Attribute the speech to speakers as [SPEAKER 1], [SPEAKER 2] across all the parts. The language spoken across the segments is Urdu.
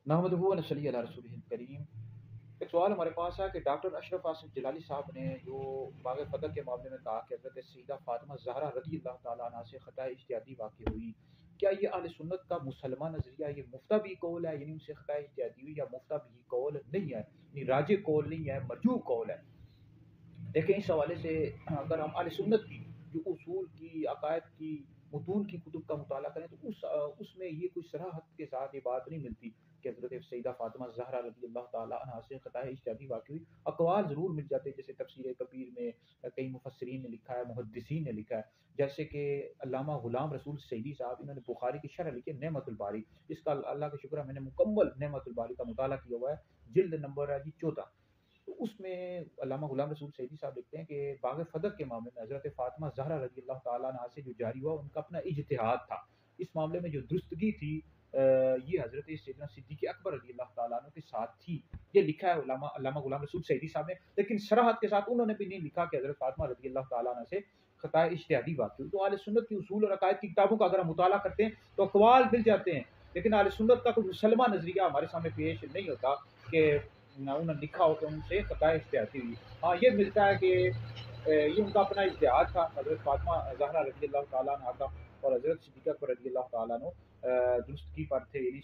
[SPEAKER 1] نحمدہ و نصلی علی رسولہ الکریم۔ ایک سوال ہمارے پاس ہے کہ ڈاکٹر اشرف آصف جلالی صاحب نے جو باغ فتح کے معاملے میں کہا کہ حضرت سیدہ فاطمہ زہرا رضی اللہ تعالیٰ عنہ سے خطۂ اجتہادی واقع ہوئی، کیا یہ اہل سنت کا مسلمہ نظریہ، یہ مفتہ بھی قول ہے، یعنی ان سے خطۂ اجتہادی ہوئی، یا مفتہ بھی قول نہیں ہے، یعنی راجع قول نہیں ہے، مرجوح قول ہے؟ دیکھیں اس حوالے سے اگر ہم اہل سنت کی جو اصول کی، عقائد کی، متون کی کتب کا مطالعہ کریں تو اس میں یہ کوئی صراحت کے ساتھ یہ بات نہیں ملتی کہ حضرت سیدہ فاطمہ زہرا رضی اللہ تعالیٰ عنہا سے خطۂ اجتہادی واقع ہوئی۔ اقوال ضرور مل جاتے ہیں، جیسے تفسیر کبیر میں کئی مفسرین نے لکھا ہے، محدثین نے لکھا ہے، جیسے کہ علامہ غلام رسول سعیدی صاحب، انہوں نے بخاری کی شرح لکھی ہے نعمت الباری، اس کا اللہ کا شکر ہے میں نے مکمل نعمت الباری کا مطالعہ کیا ہوا ہے، جلد نمبر ہے جی 14۔ تو اس میں علامہ غلام رسول سعیدی صاحب لکھتے ہیں کہ باغ فدق کے معاملے میں حضرت فاطمہ زہرا رضی اللہ تعالیٰ عنہا سے جو جاری ہوا ان کا اپنا اجتہاد تھا، اس معاملے میں جو درستگی تھی یہ حضرت سیدنا صدیق اکبر رضی اللہ تعالیٰ عنہ کے ساتھ تھی، یہ لکھا ہے علامہ غلام رسول سعیدی صاحب نے، لیکن صراحت کے ساتھ انہوں نے بھی نہیں لکھا کہ حضرت فاطمہ رضی اللہ تعالیٰ عنہ سے خطۂ اجتہادی واقع ہوئی۔ تو اہل سنت کی اصول اور عقائد کی کتابوں کا اگر ہم مطالعہ کرتے ہیں تو اقوال مل جاتے ہیں، لیکن اہل سنت کا کوئی مسلمہ نظریہ ہمارے سامنے پیش نہیں ہوتا کہ انہوں نے لکھا ہو کہ ان سے خطۂ اجتہادی ہوئی۔ ہاں یہ ملتا ہے کہ یہ ان کا اپنا اجتہاد تھا حضرت فاطمہ زہرا رضی اللہ تعالیٰ عنہ کا، اور حضرت صدیقہ اکبر رضی اللہ تعالیٰ عنہ درستگی پر تھے، یعنی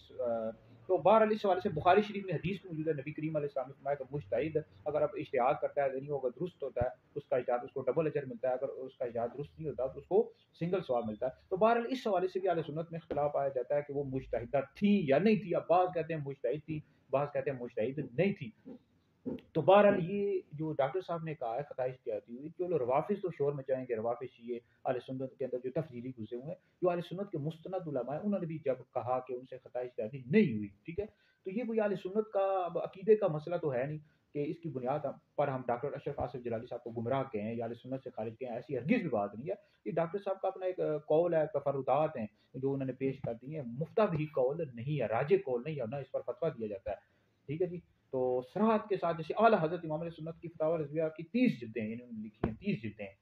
[SPEAKER 1] تو بہرحال اس حوالے سے بخاری شریف میں حدیث میں موجود ہے، نبی کریم علیہ السلام نے فرمایا کہ مجتہد اگر اب اجتہاد کرتا ہے، یعنی وہ اگر درست ہوتا ہے اس کا اجتہاد اس کو ڈبل اجر ملتا ہے، اگر اس کا اجتہاد درست نہیں ہوتا تو اس کو سنگل ثواب ملتا ہے۔ تو بہرحال اس حوالے سے بھی اہل سنت میں اختلاف پایا جاتا ہے کہ وہ مجتہدہ تھی یا نہیں تھی، اب بعض کہتے ہیں مجتہد تھی، بعض کہتے ہیں مجتہد نہیں تھی۔ تو بہرحال یہ جو ڈاکٹر صاحب نے کہا ہے خطۂ اجتہادی ہوئی، چلو روافظ تو شور میں جائیں گے، روافظ شیعہ اہل سنت کے اندر جو تفضیلی گزرے ہوئے ہیں، جو اہل سنت کے مستند علماء ہیں، انہوں نے بھی جب کہا کہ ان سے خطۂ اجتہادی نہیں ہوئی، ٹھیک ہے، تو یہ کوئی اہل سنت کا اب عقیدے کا مسئلہ تو ہے نہیں کہ اس کی بنیاد پر ہم ڈاکٹر اشرف آصف جلالی صاحب کو گمراہ کہیں یا اہل سنت سے خارج کہیں، ایسی ہرگز بھی بات نہیں ہے۔ یہ ڈاکٹر صاحب کا اپنا ایک قول ہے، تفردات ہیں جو انہوں نے پیش کر دی ہیں، مفتہ بھی قول نہیں ہے، راجع قول نہیں ہے، نہ اس پر فتویٰ دیا جاتا ہے، ٹھیک ہے جی۔ تو صراحت کے ساتھ جیسے اعلیٰ حضرت امام علیہ سنت کی فتاوی رضویہ کی 30 جلدیں ہیں، انہوں نے لکھی ہیں 30 جلدیں ہیں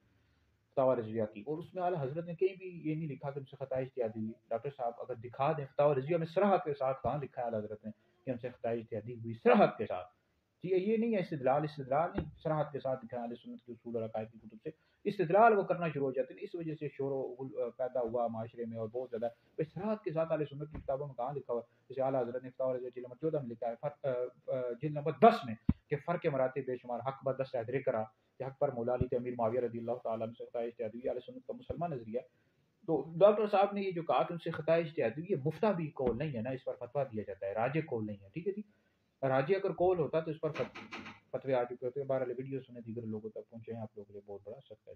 [SPEAKER 1] فتاوی رضویہ کی، اور اس میں اعلیٰ حضرت نے کہیں بھی یہ نہیں لکھا کہ ان سے خطۂ اجتہادی ہوئی۔ ڈاکٹر صاحب اگر دکھا دیں فتاوی رضویہ میں صراحت کے ساتھ کہاں لکھا ہے اعلیٰ حضرت نے کہ ان سے خطۂ اجتہادی ہوئی، صراحت کے ساتھ، ٹھیک ہے، یہ نہیں ہے استدلال نہیں، صراحت کے ساتھ لکھا ہے اہل سنت کے اصول اور عقائد کی کتب سے، استدلال وہ کرنا شروع ہو جاتے ہیں، اس وجہ سے شور و غل پیدا ہوا معاشرے میں، اور بہت زیادہ صراحت کے ساتھ اہل سنت کی کتابوں میں کہاں لکھا ہوا ہے؟ جیسے اعلیٰ حضرت نے فتاوی رضویہ جلد نمبر 14 میں لکھا ہے، جلد نمبر 10 میں، کہ فرق مراتب بے شمار، حق بدست ادرے کرا کہ حق پر مولا علی تھے، امیر معاویہ رضی اللہ تعالیٰ عنہ سے خطۂ اجتہادی ہوئی، اہل سنت کا مسلمان نظریہ۔ تو ڈاکٹر صاحب نے یہ جو کہا کہ ان سے خطۂ اجتہادی ہوئی، یہ مفتہ بھی قول نہیں ہے، نا اس پر فتویٰ دیا جاتا ہے، راجع قول نہیں ہے، ٹھیک ہے جی۔ راجع اگر قول ہوتا تو اس پر فتوی آ چکے ہوتے ہیں۔ بہرحال ویڈیو سنیں دیگر لوگوں تک پہنچے ہیں، آپ لوگوں کے لیے بہت بڑا سخت